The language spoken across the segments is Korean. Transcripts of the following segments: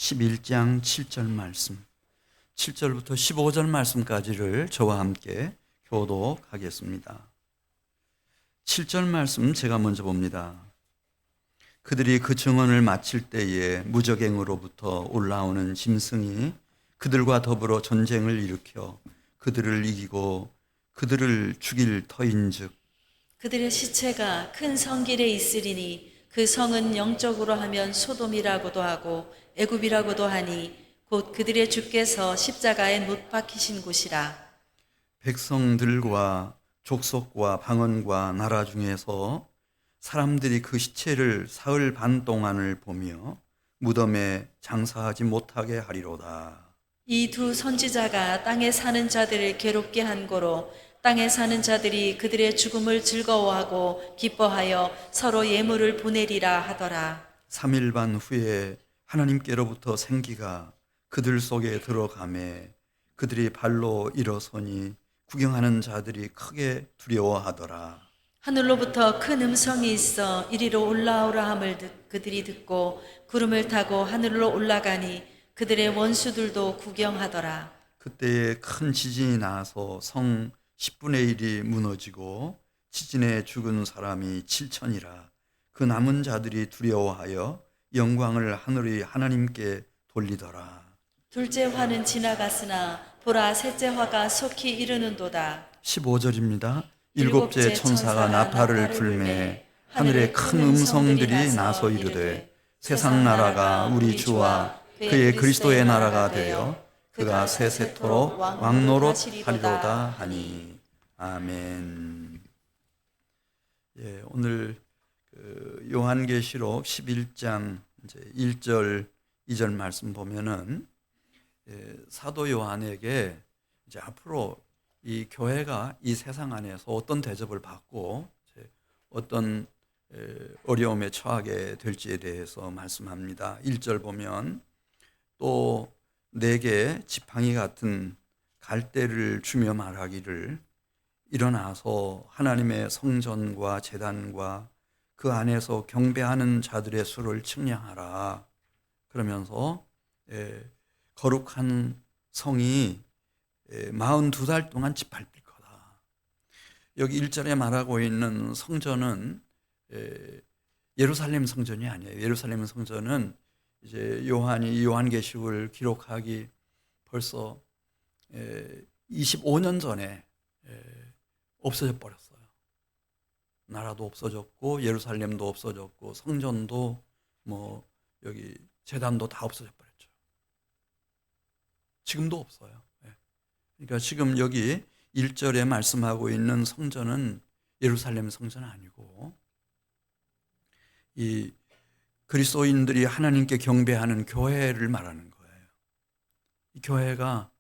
11장 7절 말씀, 7절부터 15절 말씀까지를 저와 함께 교독하겠습니다. 7절 말씀 제가 먼저 봅니다. 그들이 그 증언을 마칠 때에 무적행으로부터 올라오는 짐승이 그들과 더불어 전쟁을 일으켜 그들을 이기고 그들을 죽일 터인즉 그들의 시체가 큰 성길에 있으리니 그 성은 영적으로 하면 소돔이라고도 하고 애굽이라고도 하니 곧 그들의 주께서 십자가에 못 박히신 곳이라. 백성들과 족속과 방언과 나라 중에서 사람들이 그 시체를 사흘 반 동안을 보며 무덤에 장사하지 못하게 하리로다. 이 두 선지자가 땅에 사는 자들을 괴롭게 한 고로 땅에 사는 자들이 그들의 죽음을 즐거워하고 기뻐하여 서로 예물을 보내리라 하더라. 3일 반 후에 하나님께로부터 생기가 그들 속에 들어가매 그들이 발로 일어서니 구경하는 자들이 크게 두려워하더라. 하늘로부터 큰 음성이 있어 이리로 올라오라 함을 그들이 듣고 구름을 타고 하늘로 올라가니 그들의 원수들도 구경하더라. 그때에 큰 지진이 나서 성 10분의 1이 무너지고 지진에 죽은 사람이 7천이라. 그 남은 자들이 두려워하여 영광을 하늘의 하나님께 돌리더라. 둘째 화는 지나갔으나 보라 셋째 화가 속히 이르는도다. 15절입니다. 일곱째 천사가 나팔을 불매 하늘에 큰 음성들이 나서 이르되 세상 나라가 우리 주와 그의 그리스도의 나라가 되어 그가 세세토록 왕노릇 하리로다 하니. 아멘. 예, 오늘 요한계시록 11장 1절 2절 말씀 보면은 사도 요한에게 이제 앞으로 이 교회가 이 세상 안에서 어떤 대접을 받고 어떤 어려움에 처하게 될지에 대해서 말씀합니다. 1절 보면 또 내게 지팡이 같은 갈대를 주며 말하기를 일어나서 하나님의 성전과 제단과 그 안에서 경배하는 자들의 수를 측량하라. 그러면서 거룩한 성이 42달 동안 짓밟힐 거다. 여기 1절에 말하고 있는 성전은 예루살렘 성전이 아니에요. 예루살렘 성전은 이제 요한이 요한계시록을 기록하기 벌써 25년 전에 없어져 버렸어요. 나라도 없어졌고 예루살렘도 없어졌고 성전도 뭐 여기 제단도 다 없어져 버렸죠. 지금도 없어요. 그러니까 지금 여기 1절에 말씀하고 있는 성전은 예루살렘 성전은 아니고 이 그리스도인들이 하나님께 경배하는 교회를 말하는 거예요. 이 교회가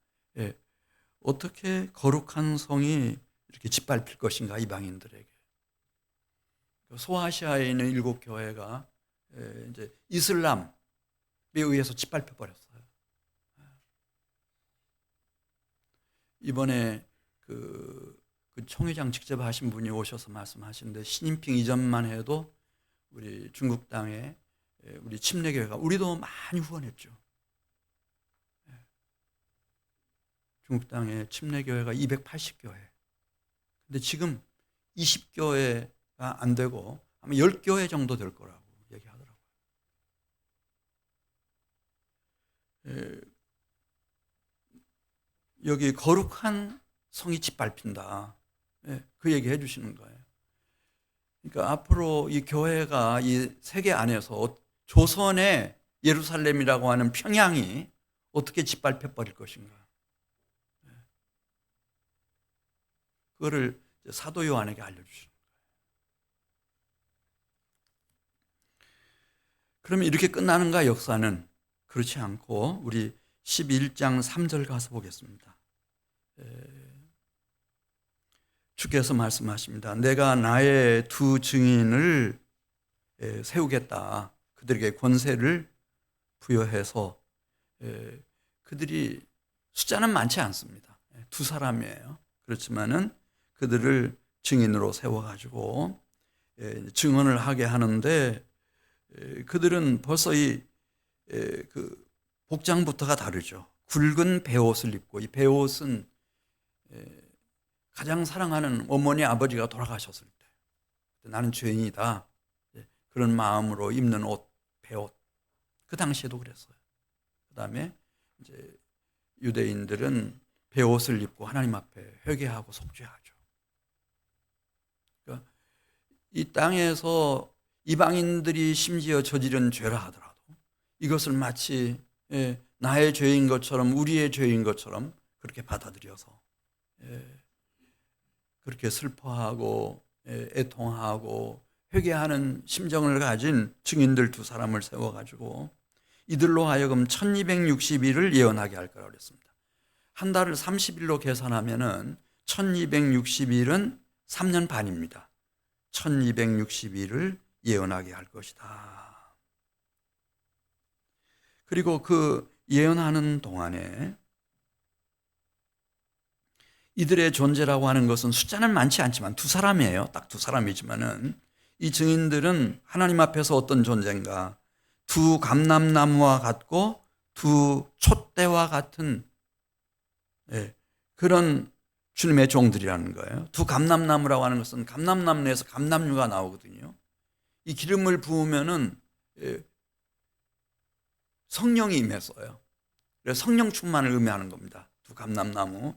어떻게 거룩한 성이 이렇게 짓밟힐 것인가 이방인들에게. 소아시아에 있는 7교회가 이제 이슬람에 의해서 짓밟혀 버렸어요. 이번에 그 총회장 직접 하신 분이 오셔서 말씀하시는데 시진핑 이전만 해도 우리 중국 땅에 우리 침례교회가 우리도 많이 후원했죠. 중국 땅에 침례교회가 280교회. 근데 지금 20교회가 안 되고 아마 10교회 정도 될 거라고 얘기하더라고요. 여기 거룩한 성이 짓밟힌다. 그 얘기 해주시는 거예요. 그러니까 앞으로 이 교회가 이 세계 안에서 조선의 예루살렘이라고 하는 평양이 어떻게 짓밟혀 버릴 것인가. 그거를 사도 요한에게 알려주시는 거예요. 그러면 이렇게 끝나는가 역사는? 그렇지 않고 우리 11장 3절 가서 보겠습니다. 주께서 말씀하십니다. 내가 나의 두 증인을 세우겠다. 그들에게 권세를 부여해서 그들이 숫자는 많지 않습니다. 두 사람이에요. 그렇지만은 그들을 증인으로 세워가지고 증언을 하게 하는데 그들은 벌써 그 복장부터가 다르죠. 굵은 베옷을 입고, 이 베옷은 가장 사랑하는 어머니 아버지가 돌아가셨을 때 나는 죄인이다, 그런 마음으로 입는 옷, 베옷. 그 당시에도 그랬어요. 그 다음에 이제 유대인들은 베옷을 입고 하나님 앞에 회개하고 속죄하죠. 그러니까 이 땅에서 이방인들이 심지어 저지른 죄라 하더라도 이것을 마치 나의 죄인 것처럼, 우리의 죄인 것처럼 그렇게 받아들여서 그렇게 슬퍼하고 애통하고 회개하는 심정을 가진 증인들 두 사람을 세워가지고 이들로 하여금 1260일을 예언하게 할 거라고 그랬습니다. 한 달을 30일로 계산하면은 1260일은 3년 반입니다. 1260일을 예언하게 할 것이다. 그리고 그 예언하는 동안에 이들의 존재라고 하는 것은 숫자는 많지 않지만 두 사람이에요. 딱 두 사람이지만은 이 증인들은 하나님 앞에서 어떤 존재인가? 두 감람나무와 같고 두 촛대와 같은 그런 주님의 종들이라는 거예요. 두 감람나무라고 하는 것은 감람나무에서 감람류가 나오거든요. 이 기름을 부으면은 성령이 임했어요. 그래서 성령 충만을 의미하는 겁니다. 두 감람나무.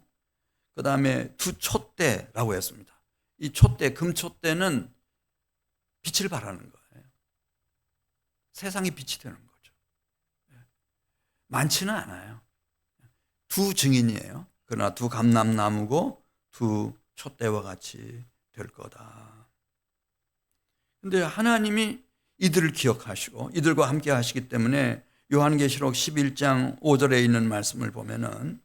그 다음에 두 촛대라고 했습니다. 이 촛대, 금촛대는 빛을 발하는 거예요. 세상이 빛이 되는 거죠. 많지는 않아요. 두 증인이에요. 그러나 두 감람나무고 두 촛대와 같이 될 거다. 그런데 하나님이 이들을 기억하시고 이들과 함께 하시기 때문에 요한계시록 11장 5절에 있는 말씀을 보면은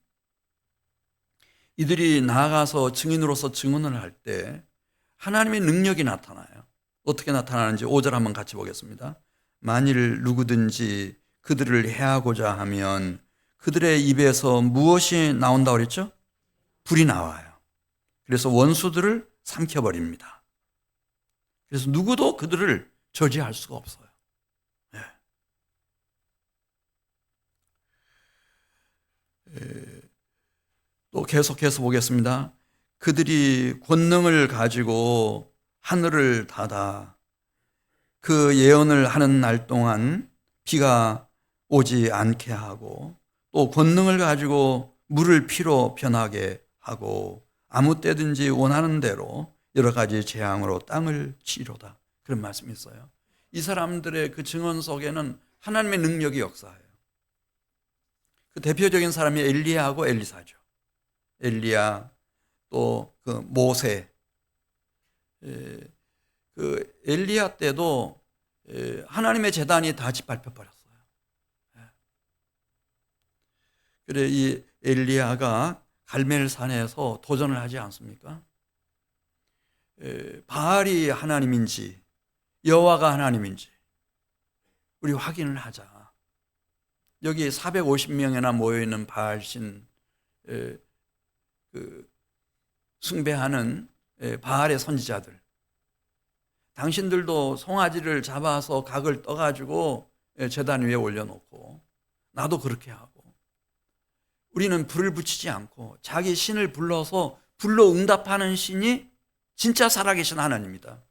이들이 나아가서 증인으로서 증언을 할 때 하나님의 능력이 나타나요. 어떻게 나타나는지 5절 한번 같이 보겠습니다. 만일 누구든지 그들을 해하고자 하면 그들의 입에서 무엇이 나온다고 그랬죠? 불이 나와요. 그래서 원수들을 삼켜버립니다. 그래서 누구도 그들을 저지할 수가 없어요. 또 계속해서 보겠습니다. 그들이 권능을 가지고 하늘을 닫아 그 예언을 하는 날 동안 비가 오지 않게 하고 또 권능을 가지고 물을 피로 변하게 하고 아무 때든지 원하는 대로 여러 가지 재앙으로 땅을 치리로다. 그런 말씀이 있어요. 이 사람들의 그 증언 속에는 하나님의 능력이 역사해요. 그 대표적인 사람이 엘리야하고 엘리사죠. 엘리야 또 그 모세. 그 엘리야 때도 하나님의 제단이 다 짓밟혀 버렸어요. 그래 이 엘리야가 갈멜산에서 도전을 하지 않습니까? 바알이 하나님인지 여호와가 하나님인지 우리 확인을 하자. 여기 450명이나 모여있는 바알신 숭배하는 바알의 선지자들, 당신들도 송아지를 잡아서 각을 떠가지고 제단 위에 올려놓고 나도 그렇게 하고 우리는 불을 붙이지 않고 자기 신을 불러서 불로 응답하는 신이 진짜 살아계신 하나님이다.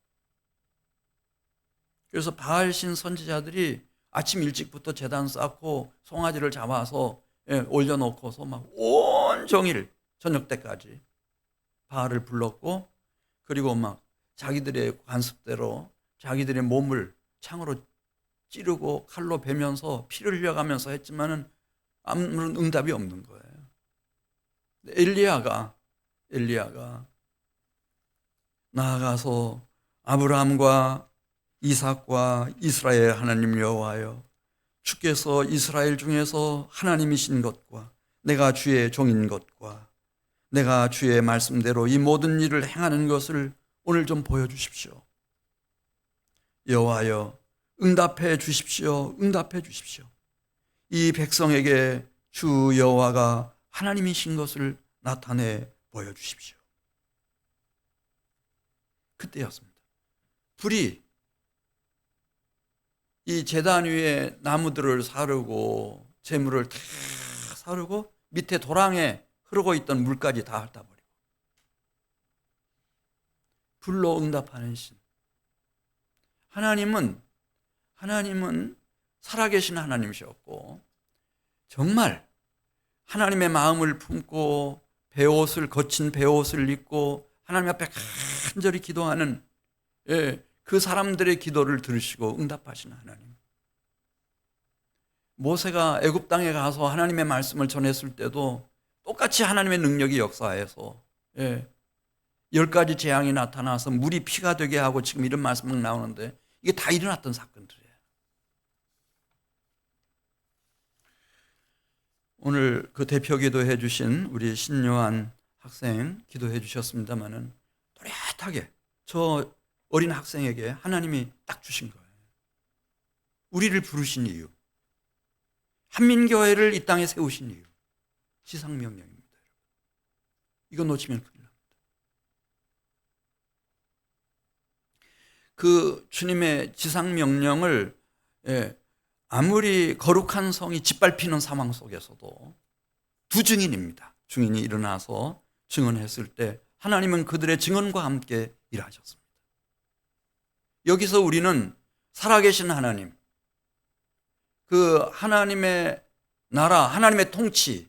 그래서 바알신 선지자들이 아침 일찍부터 제단 쌓고 송아지를 잡아서 올려놓고서 막 온종일 저녁 때까지 바알을 불렀고 그리고 막 자기들의 관습대로 자기들의 몸을 창으로 찌르고 칼로 베면서 피를 흘려가면서 했지만은 아무런 응답이 없는 거예요. 엘리야가 나아가서 아브라함과 이삭과 이스라엘 하나님 여호와여, 주께서 이스라엘 중에서 하나님이신 것과 내가 주의 종인 것과 내가 주의 말씀대로 이 모든 일을 행하는 것을 오늘 좀 보여주십시오. 여호와여, 응답해 주십시오. 응답해 주십시오. 이 백성에게 주 여호와가 하나님이신 것을 나타내 보여주십시오. 그때였습니다. 불이 이 제단 위에 나무들을 사르고 재물을 다 사르고 밑에 도랑에 흐르고 있던 물까지 다 핥아버리고 불로 응답하는 신. 하나님은 살아계신 하나님이셨고 정말 하나님의 마음을 품고 거친 베옷을 입고 하나님 앞에 간절히 기도하는 그 사람들의 기도를 들으시고 응답하시는 하나님. 모세가 애굽 땅에 가서 하나님의 말씀을 전했을 때도 똑같이 하나님의 능력이 역사해서 10가지 재앙이 나타나서 물이 피가 되게 하고 지금 이런 말씀이 나오는데 이게 다 일어났던 사건들이에요. 오늘 그 대표 기도해 주신 우리 신요한 학생 기도해 주셨습니다마는 또렷하게 저 어린 학생에게 하나님이 딱 주신 거예요. 우리를 부르신 이유, 한민교회를 이 땅에 세우신 이유, 지상명령입니다. 이거 놓치면 큰일 납니다. 그 주님의 지상명령을 아무리 거룩한 성이 짓밟히는 상황 속에서도 두 증인입니다. 증인이 일어나서 증언했을 때 하나님은 그들의 증언과 함께 일하셨습니다. 여기서 우리는 살아계신 하나님, 그 하나님의 나라, 하나님의 통치가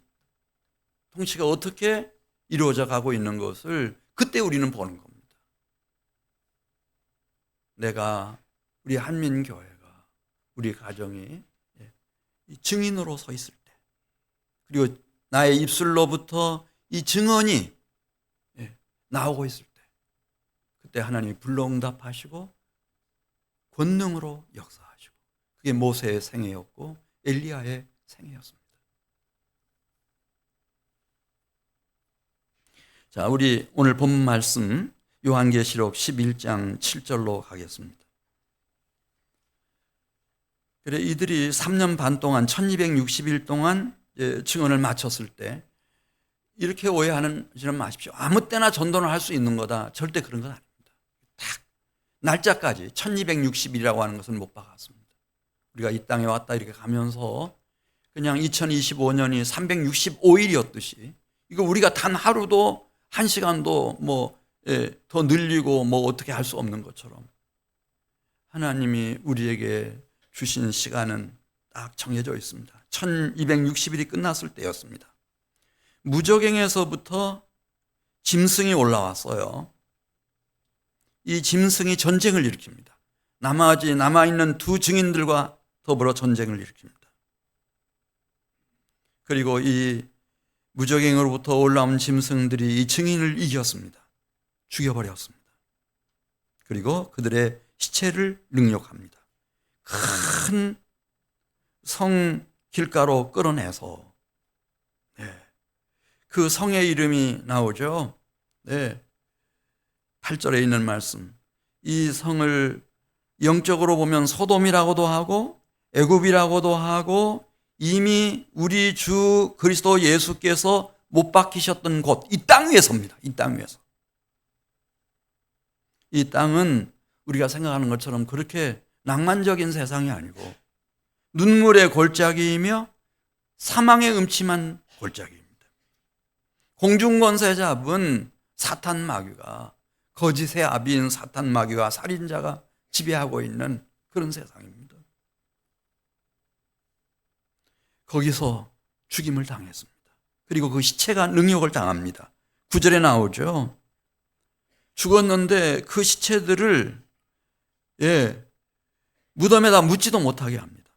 어떻게 이루어져 가고 있는 것을 그때 우리는 보는 겁니다. 내가 우리 한민교회가 우리 가정이 증인으로 서 있을 때 그리고 나의 입술로부터 이 증언이 나오고 있을 때 그때 하나님이 불러응답하시고 권능으로 역사하시고 그게 모세의 생애였고 엘리야의 생애였습니다. 자, 우리 오늘 본 말씀 요한계시록 11장 7절로 가겠습니다. 그래 이들이 3년 반 동안 1260일 동안 증언을 마쳤을 때 이렇게 오해하는 마십시오. 아무 때나 전도를 할 수 있는 거다. 절대 그런 건 아닙니다. 딱 날짜까지 1260일이라고 하는 것은 못 박았습니다. 우리가 이 땅에 왔다 이렇게 가면서 그냥 2025년이 365일이었듯이 이거 우리가 단 하루도 한 시간도 더 늘리고 어떻게 할 수 없는 것처럼 하나님이 우리에게 주신 시간은 딱 정해져 있습니다. 1260일이 끝났을 때였습니다. 무저갱에서부터 짐승이 올라왔어요. 이 짐승이 전쟁을 일으킵니다. 남아있는 두 증인들과 더불어 전쟁을 일으킵니다. 그리고 이 무저갱으로부터 올라온 짐승들이 이 증인을 이겼습니다. 죽여버렸습니다. 그리고 그들의 시체를 능욕합니다. 큰 성 길가로 끌어내서 그 성의 이름이 나오죠. 8절에 있는 말씀. 이 성을 영적으로 보면 소돔이라고도 하고 애굽이라고도 하고 이미 우리 주 그리스도 예수께서 못 박히셨던 곳, 이 땅 위에서입니다. 이 땅 위에서. 이 땅은 우리가 생각하는 것처럼 그렇게 낭만적인 세상이 아니고 눈물의 골짜기이며 사망의 음침한 골짜기입니다. 공중권세 잡은 사탄 마귀가, 거짓의 아비인 사탄 마귀와 살인자가 지배하고 있는 그런 세상입니다. 거기서 죽임을 당했습니다. 그리고 그 시체가 능욕을 당합니다. 9절에 나오죠. 죽었는데 그 시체들을 무덤에다 묻지도 못하게 합니다.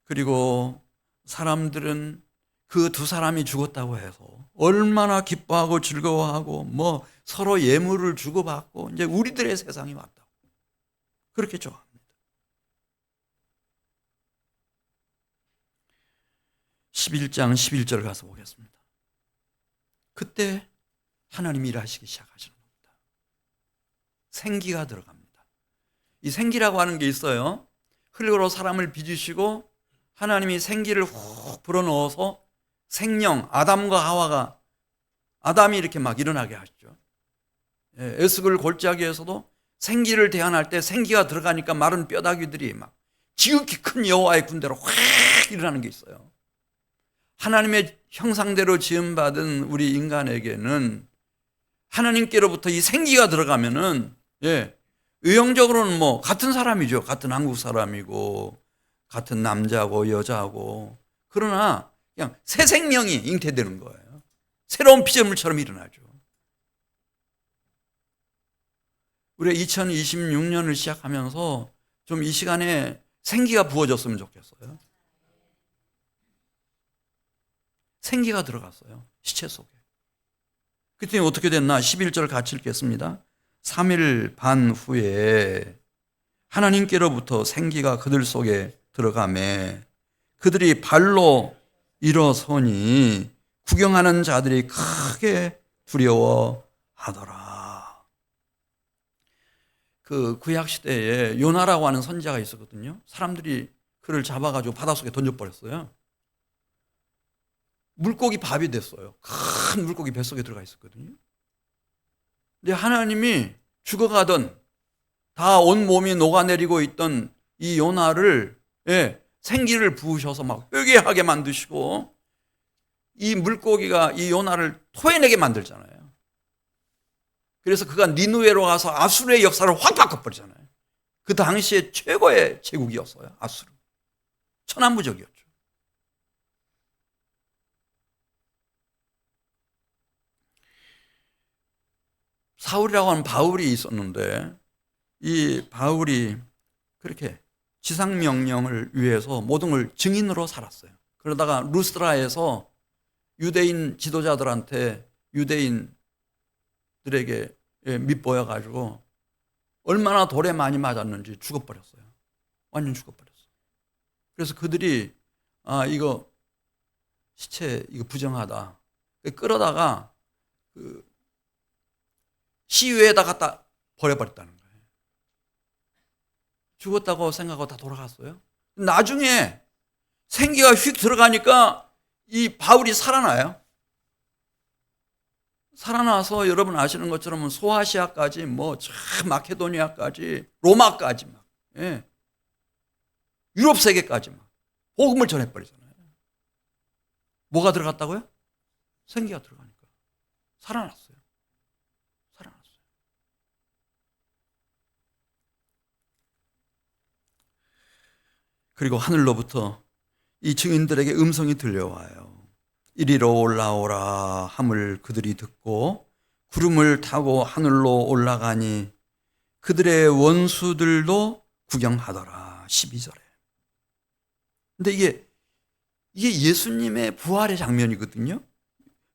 그리고 사람들은 그 두 사람이 죽었다고 해서 얼마나 기뻐하고 즐거워하고 서로 예물을 주고받고 이제 우리들의 세상이 왔다고 그렇게 좋아합니다. 11장 11절 가서 보겠습니다. 그때 하나님이 일하시기 시작하시는 겁니다. 생기가 들어갑니다. 이 생기라고 하는 게 있어요. 흙으로 사람을 빚으시고 하나님이 생기를 훅 불어넣어서 생명, 아담이 이렇게 막 일어나게 하시죠. 에스겔 골짜기에서도 생기를 대안할 때 생기가 들어가니까 마른 뼈다귀들이 막 지극히 큰 여호와의 군대로 확 일어나는 게 있어요. 하나님의 형상대로 지음받은 우리 인간에게는 하나님께로부터 이 생기가 들어가면은 의형적으로는 뭐 같은 사람이죠. 같은 한국 사람이고 같은 남자고 여자고, 그러나 그냥 새 생명이 잉태되는 거예요. 새로운 피조물처럼 일어나죠. 우리가 2026년을 시작하면서 좀 이 시간에 생기가 부어졌으면 좋겠어요. 생기가 들어갔어요. 시체 속에. 그랬더니 어떻게 됐나? 11절 같이 읽겠습니다. 3일 반 후에 하나님께로부터 생기가 그들 속에 들어가매 그들이 발로 일어서니 구경하는 자들이 크게 두려워하더라. 그 구약 시대에 요나라고 하는 선지자가 있었거든요. 사람들이 그를 잡아가지고 바닷속에 던져버렸어요. 물고기 밥이 됐어요. 큰 물고기 뱃속에 들어가 있었거든요. 근데 하나님이 죽어가던 다 온몸이 녹아내리고 있던 이 요나를 생기를 부으셔서 막 회개하게 만드시고 이 물고기가 이 요나를 토해내게 만들잖아요. 그래서 그가 니느웨로 가서 아수르의 역사를 확 바꿔버리잖아요. 그 당시에 최고의 제국이었어요. 아수르. 천하무적이었죠. 사울이라고 하는 바울이 있었는데 이 바울이 그렇게 지상명령을 위해서 모든 걸 증인으로 살았어요. 그러다가 루스드라에서 유대인 지도자들한테 유대인들에게 밑보여가지고 얼마나 돌에 많이 맞았는지 죽어버렸어요. 완전 죽어버렸어요. 그래서 그들이 이거 시체 이거 부정하다. 끌어다가 그 시위에다 갖다 버려버렸다는 거예요. 죽었다고 생각하고 다 돌아갔어요. 나중에 생기가 휙 들어가니까 이 바울이 살아나요. 살아나서 여러분 아시는 것처럼 소아시아까지 마케도니아까지 로마까지 유럽 세계까지 복음을 전해버리잖아요. 뭐가 들어갔다고요? 생기가 들어가니까 살아났어요. 그리고 하늘로부터 이 증인들에게 음성이 들려와요. 이리로 올라오라 함을 그들이 듣고 구름을 타고 하늘로 올라가니 그들의 원수들도 구경하더라. 12절에. 근데 이게 예수님의 부활의 장면이거든요.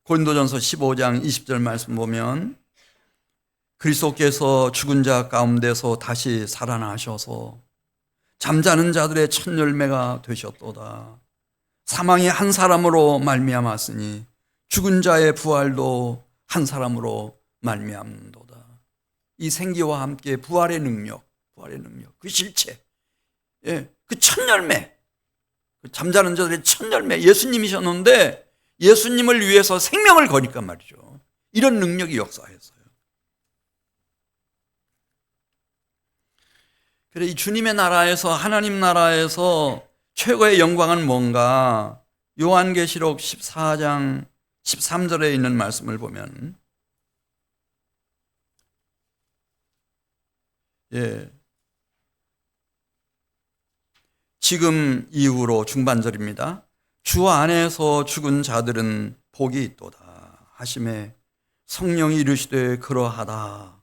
고린도전서 15장 20절 말씀 보면 그리스도께서 죽은 자 가운데서 다시 살아나셔서 잠자는 자들의 첫 열매가 되셨도다. 사망이 한 사람으로 말미암았으니 죽은 자의 부활도 한 사람으로 말미암도다. 이 생기와 함께 부활의 능력, 그 실체, 그 첫 열매, 그 잠자는 자들의 첫 열매 예수님이셨는데 예수님을 위해서 생명을 거니까 말이죠. 이런 능력이 역사했어요. 그래, 이 주님의 나라에서, 하나님 나라에서 최고의 영광은 뭔가? 요한계시록 14장 13절에 있는 말씀을 보면 지금 이후로 중반절입니다. 주 안에서 죽은 자들은 복이 있도다 하심에 성령이 이르시되 그러하다.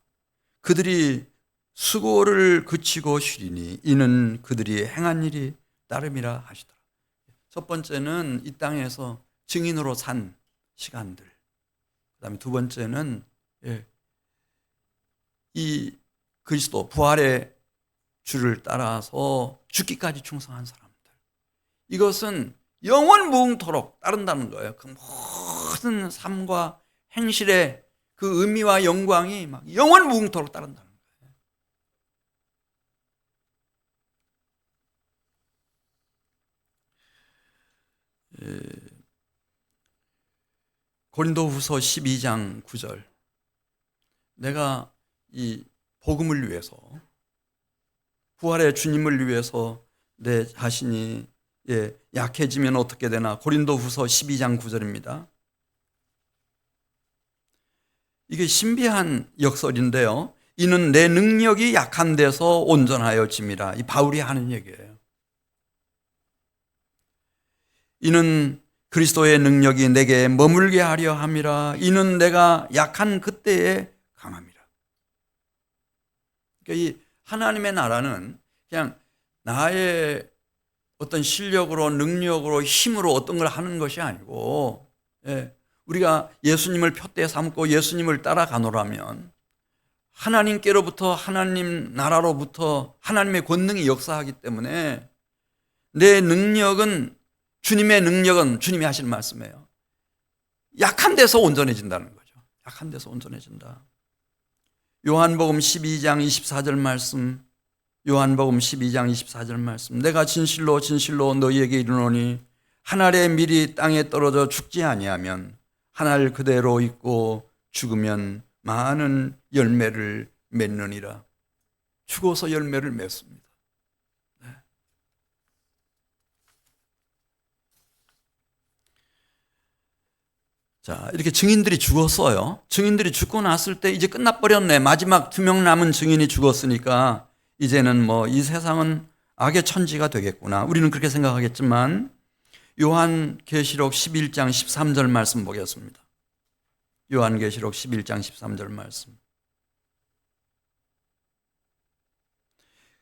그들이 수고를 그치고 쉬리니 이는 그들이 행한 일이 따름이라 하시더라. 첫 번째는 이 땅에서 증인으로 산 시간들. 그다음에 두 번째는 이 그리스도 부활의 주를 따라서 죽기까지 충성한 사람들. 이것은 영원 무궁토록 따른다는 거예요. 그 모든 삶과 행실의 그 의미와 영광이 막 영원 무궁토록 따른다는 거예요. 고린도후서 12장 9절. 내가 이 복음을 위해서 부활의 주님을 위해서 내 자신이 약해지면 어떻게 되나? 고린도후서 12장 9절입니다. 이게 신비한 역설인데요. 이는 내 능력이 약한 데서 온전하여짐이라. 이 바울이 하는 얘기예요. 이는 그리스도의 능력이 내게 머물게 하려 함이라. 이는 내가 약한 그때에 강함이라. 그러니까 이 하나님의 나라는 그냥 나의 어떤 실력으로, 능력으로, 힘으로 어떤 걸 하는 것이 아니고, 우리가 예수님을 표대 삼고 예수님을 따라가노라면 하나님께로부터, 하나님 나라로부터 하나님의 권능이 역사하기 때문에 내 능력은, 주님의 능력은, 주님이 하시는 말씀이에요, 약한 데서 온전해진다는 거죠. 약한 데서 온전해진다. 요한복음 12장 24절 말씀, 요한복음 12장 24절 말씀. 내가 진실로 진실로 너희에게 이르노니 한 알의 밀이 땅에 떨어져 죽지 아니하면 한 알 그대로 있고 죽으면 많은 열매를 맺느니라. 죽어서 열매를 맺습니다. 네. 자, 이렇게 증인들이 죽었어요. 증인들이 죽고 났을 때 이제 끝나버렸네. 마지막 2명 남은 증인이 죽었으니까 이제는 이 세상은 악의 천지가 되겠구나. 우리는 그렇게 생각하겠지만 요한계시록 11장 13절 말씀 보겠습니다. 요한계시록 11장 13절 말씀.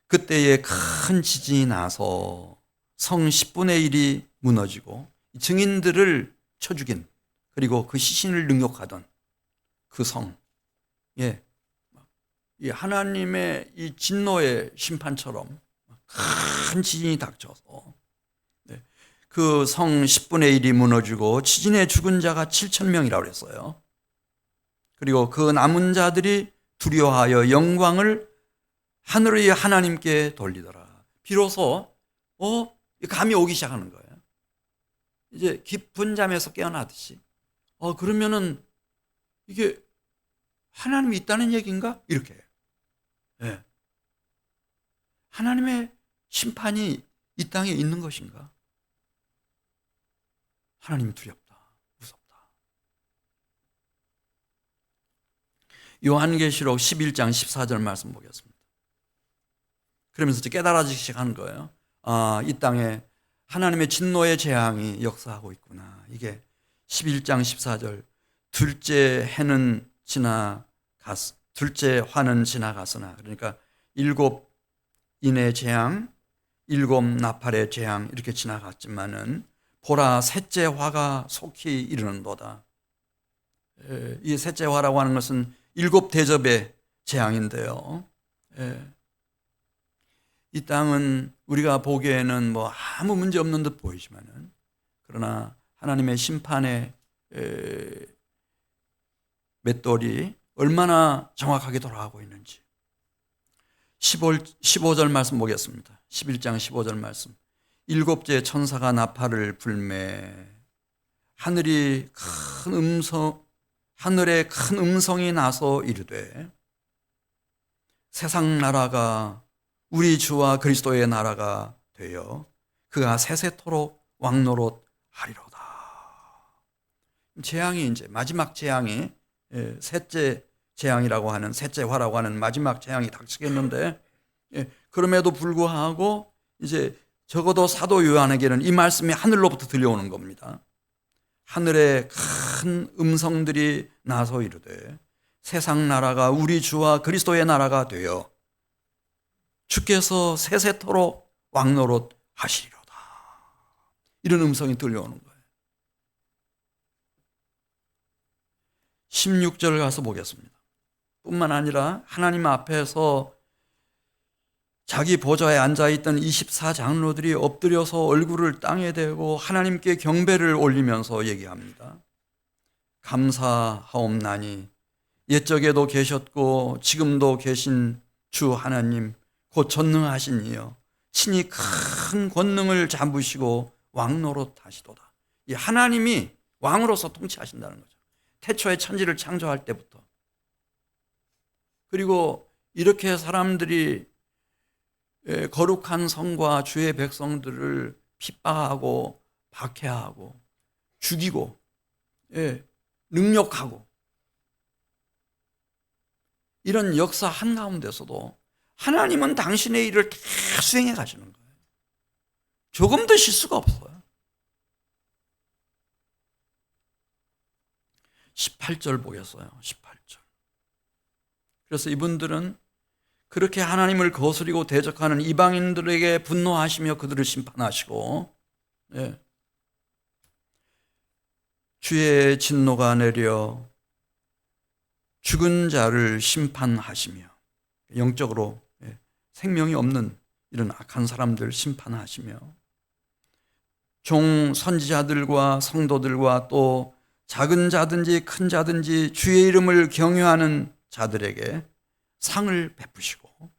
그때에 큰 지진이 나서 성 10분의 1이 무너지고 증인들을 쳐 죽인, 그리고 그 시신을 능욕하던 그 성, 이 하나님의 이 진노의 심판처럼 큰 지진이 닥쳐서 그 성 10분의 1이 무너지고 지진에 죽은 자가 7,000명이라고 그랬어요. 그리고 그 남은 자들이 두려워하여 영광을 하늘의 하나님께 돌리더라. 비로소 감이 오기 시작하는 거예요. 이제 깊은 잠에서 깨어나듯이 그러면은 이게 하나님이 있다는 얘기인가? 이렇게 해요. 하나님의 심판이 이 땅에 있는 것인가? 하나님 두렵다, 무섭다. 요한계시록 11장 14절 말씀 보겠습니다. 그러면서 깨달아지기 시작하는 거예요. 이 땅에 하나님의 진노의 재앙이 역사하고 있구나. 이게 11장 14절. 둘째 해는 둘째 화는 지나갔으나, 그러니까 7인의 재앙, 7 나팔의 재앙 이렇게 지나갔지만은 보라 셋째 화가 속히 이르는도다. 이 셋째 화라고 하는 것은 7 대접의 재앙인데요. 이 땅은 우리가 보기에는 아무 문제 없는 듯 보이지만은, 그러나 하나님의 심판의 맷돌이 얼마나 정확하게 돌아가고 있는지. 15절 말씀 보겠습니다. 11장 15절 말씀. 7째 천사가 나팔을 불매 하늘에 큰 음성이 나서 이르되 세상 나라가 우리 주와 그리스도의 나라가 되어 그가 세세토록 왕노릇 하리로다. 재앙이 이제 마지막 재앙이 셋째 재앙이라고 하는, 셋째 화라고 하는 마지막 재앙이 닥치겠는데, 그럼에도 불구하고 이제 적어도 사도 요한에게는 이 말씀이 하늘로부터 들려오는 겁니다. 하늘에 큰 음성들이 나서 이르되 세상 나라가 우리 주와 그리스도의 나라가 되어 주께서 세세토록 왕노릇 하시리로다. 이런 음성이 들려오는 거예요. 16절 가서 보겠습니다. 뿐만 아니라 하나님 앞에서 자기 보좌에 앉아있던 24장로들이 엎드려서 얼굴을 땅에 대고 하나님께 경배를 올리면서 얘기합니다. 감사하옵나니 옛적에도 계셨고 지금도 계신 주 하나님 곧 전능하신 이여 친히 큰 권능을 잡으시고 왕노릇 하시도다. 이 하나님이 왕으로서 통치하신다는 거죠. 태초에 천지를 창조할 때부터. 그리고 이렇게 사람들이 거룩한 성과 주의 백성들을 핍박하고 박해하고 죽이고 능욕하고 이런 역사 한가운데서도 하나님은 당신의 일을 다 수행해 가시는 거예요. 조금도 실수가 없어요. 18절 보겠어요. 18절. 그래서 이분들은 그렇게 하나님을 거스리고 대적하는 이방인들에게 분노하시며 그들을 심판하시고 주의 진노가 내려 죽은 자를 심판하시며 영적으로 생명이 없는 이런 악한 사람들 심판하시며 종 선지자들과 성도들과 또 작은 자든지 큰 자든지 주의 이름을 경외하는 자들에게 상을 베푸시고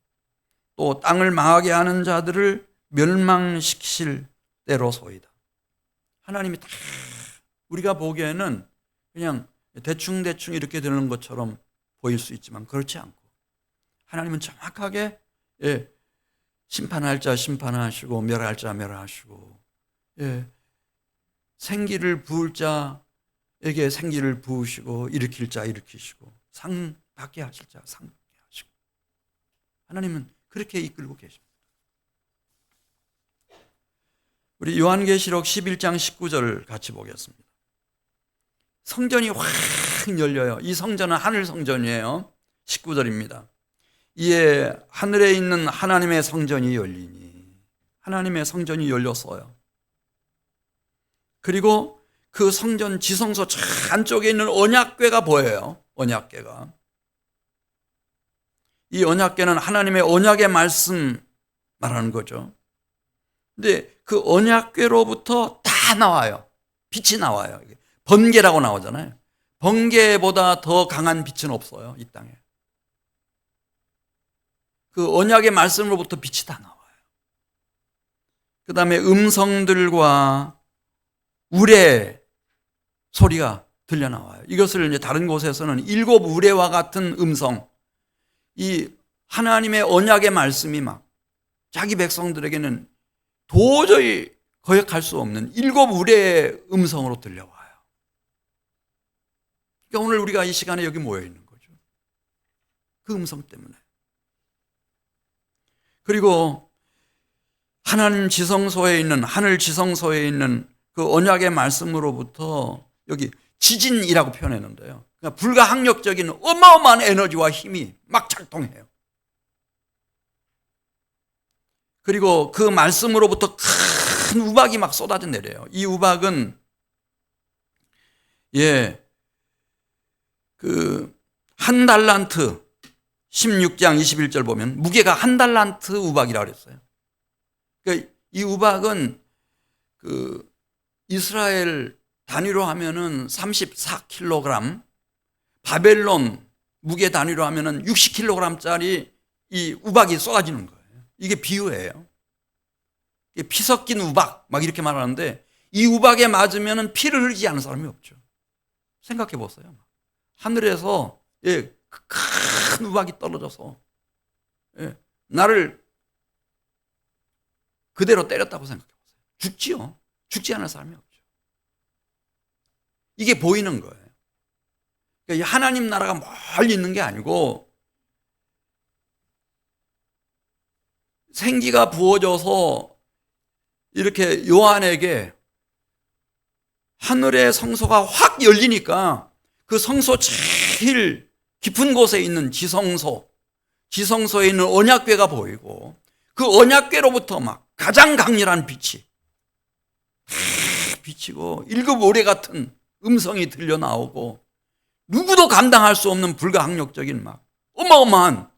또 땅을 망하게 하는 자들을 멸망시키실 때로소이다. 하나님이 다 우리가 보기에는 그냥 대충 이렇게 되는 것처럼 보일 수 있지만 그렇지 않고 하나님은 정확하게 심판할 자 심판하시고 멸할 자 멸하시고 생기를 부을 자에게 생기를 부으시고 일으킬 자 일으키시고 상 받게 하실 자 상 받게 하시고 하나님은 그렇게 이끌고 계십니다. 우리 요한계시록 11장 19절 같이 보겠습니다. 성전이 확 열려요. 이 성전은 하늘 성전이에요. 19절입니다. 이에 하늘에 있는 하나님의 성전이 열리니 하나님의 성전이 열렸어요. 그리고 그 성전 지성소 저 안쪽에 있는 언약궤가 보여요. 언약궤가. 이 언약궤는 하나님의 언약의 말씀 말하는 거죠. 근데 그 언약궤로부터 다 나와요. 빛이 나와요. 번개라고 나오잖아요. 번개보다 더 강한 빛은 없어요. 이 땅에. 그 언약의 말씀으로부터 빛이 다 나와요. 그 다음에 음성들과 우레 소리가 들려 나와요. 이것을 이제 다른 곳에서는 7 우레와 같은 음성, 이 하나님의 언약의 말씀이 막 자기 백성들에게는 도저히 거역할 수 없는 7 우레의 음성으로 들려와요. 그러니까 오늘 우리가 이 시간에 여기 모여 있는 거죠. 그 음성 때문에. 그리고 하나님 지성소에 있는, 하늘 지성소에 있는 그 언약의 말씀으로부터 여기 지진이라고 표현했는데요. 그러니까 불가항력적인 어마어마한 에너지와 힘이 막 작동해요. 그리고 그 말씀으로부터 큰 우박이 막 쏟아져 내려요. 이 우박은 한 달란트 16장 21절 보면 무게가 한 달란트 우박이라고 그랬어요. 그러니까 이 우박은 이스라엘 단위로 하면은 34kg, 바벨론 무게 단위로 하면은 60kg짜리 이 우박이 쏟아지는 거예요. 이게 비유예요. 이게 피 섞인 우박 막 이렇게 말하는데 이 우박에 맞으면은 피를 흘리지 않은 사람이 없죠. 생각해 보세요. 하늘에서 큰 우박이 떨어져서 나를 그대로 때렸다고 생각해 보세요. 죽지요. 죽지 않을 사람이 없죠. 이게 보이는 거예요. 그러니까 하나님 나라가 멀리 있는 게 아니고 생기가 부어져서 이렇게 요한에게 하늘의 성소가 확 열리니까 그 성소 제일 깊은 곳에 있는 지성소에 있는 언약궤가 보이고 그 언약궤로부터 막 가장 강렬한 빛이 비치고 7 우레 같은 음성이 들려 나오고 누구도 감당할 수 없는 불가항력적인 막 어마어마한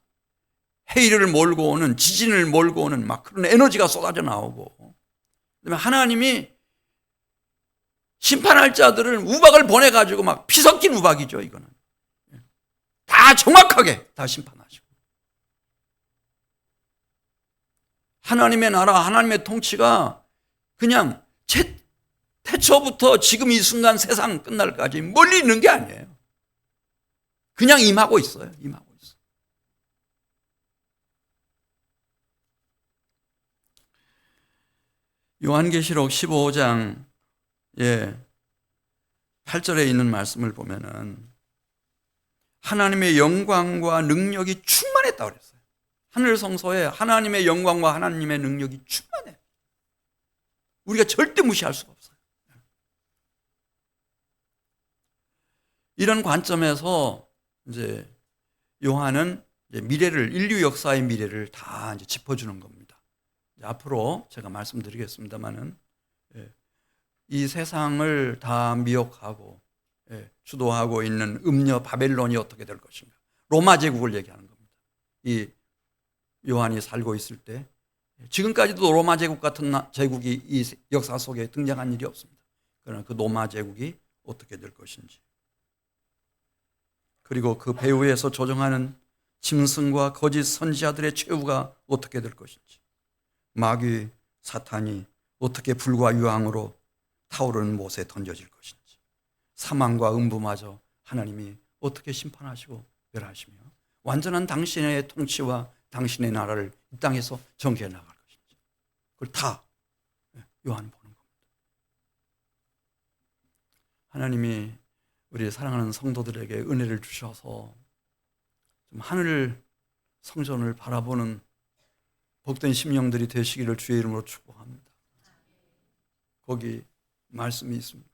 해일을 몰고 오는 지진을 몰고 오는 막 그런 에너지가 쏟아져 나오고 그다음에 하나님이 심판할 자들을 우박을 보내가지고 막 피 섞인 우박이죠. 이거는 다 정확하게 다 심판하시고 하나님의 나라 하나님의 통치가 그냥 태초부터 지금 이 순간 세상 끝날까지 멀리 있는 게 아니에요. 그냥 임하고 있어요. 임하고 있어요. 요한계시록 15장 8절에 있는 말씀을 보면은 하나님의 영광과 능력이 충만했다고 그랬어요. 하늘 성소에 하나님의 영광과 하나님의 능력이 충만해. 우리가 절대 무시할 수가 없어요. 이런 관점에서 이제 요한은 이제 미래를, 인류 역사의 미래를 다 이제 짚어주는 겁니다. 앞으로 제가 말씀드리겠습니다만은 이 세상을 다 미혹하고 주도하고 있는 음녀 바벨론이 어떻게 될 것인가. 로마 제국을 얘기하는 겁니다. 이 요한이 살고 있을 때 지금까지도 로마 제국 같은 제국이 이 역사 속에 등장한 일이 없습니다. 그러나 그 로마 제국이 어떻게 될 것인지, 그리고 그 배후에서 조종하는 짐승과 거짓 선지자들의 최후가 어떻게 될 것인지, 마귀 사탄이 어떻게 불과 유황으로 타오르는 못에 던져질 것인지, 사망과 음부마저 하나님이 어떻게 심판하시고 멸하시며 완전한 당신의 통치와 당신의 나라를 이 땅에서 전개해 나갈 것인지, 그걸 다 요한은 보는 겁니다. 하나님이 우리 사랑하는 성도들에게 은혜를 주셔서 좀 하늘 성전을 바라보는 복된 심령들이 되시기를 주의 이름으로 축복합니다. 거기 말씀이 있습니다.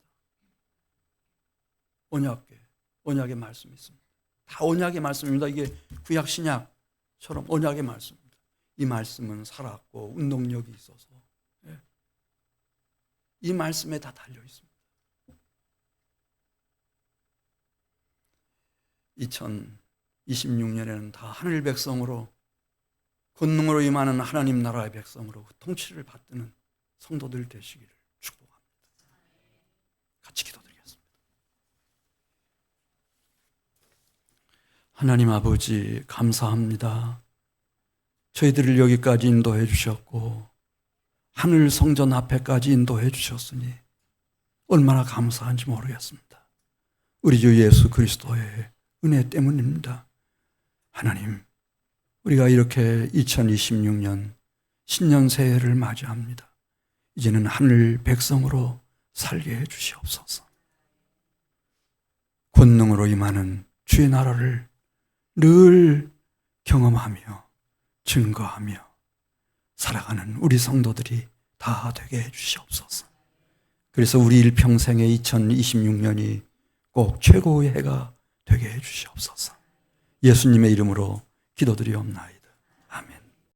언약의 말씀이 있습니다. 다 언약의 말씀입니다. 이게 구약 신약처럼 언약의 말씀입니다. 이 말씀은 살았고 운동력이 있어서 이 말씀에 다 달려 있습니다. 2026년에는 다 하늘 백성으로, 권능으로 임하는 하나님 나라의 백성으로 통치를 받드는 성도들 되시기를 축복합니다. 같이 기도드리겠습니다. 하나님 아버지, 감사합니다. 저희들을 여기까지 인도해 주셨고 하늘 성전 앞에까지 인도해 주셨으니 얼마나 감사한지 모르겠습니다. 우리 주 예수 그리스도의 은혜 때문입니다. 하나님, 우리가 이렇게 2026년 신년 새해를 맞이합니다. 이제는 하늘 백성으로 살게 해 주시옵소서. 권능으로 임하는 주의 나라를 늘 경험하며 증거하며 살아가는 우리 성도들이 다 되게 해 주시옵소서. 그래서 우리 일평생의 2026년이 꼭 최고의 해가 되게 해 주시옵소서. 예수님의 이름으로 기도드리옵나이다.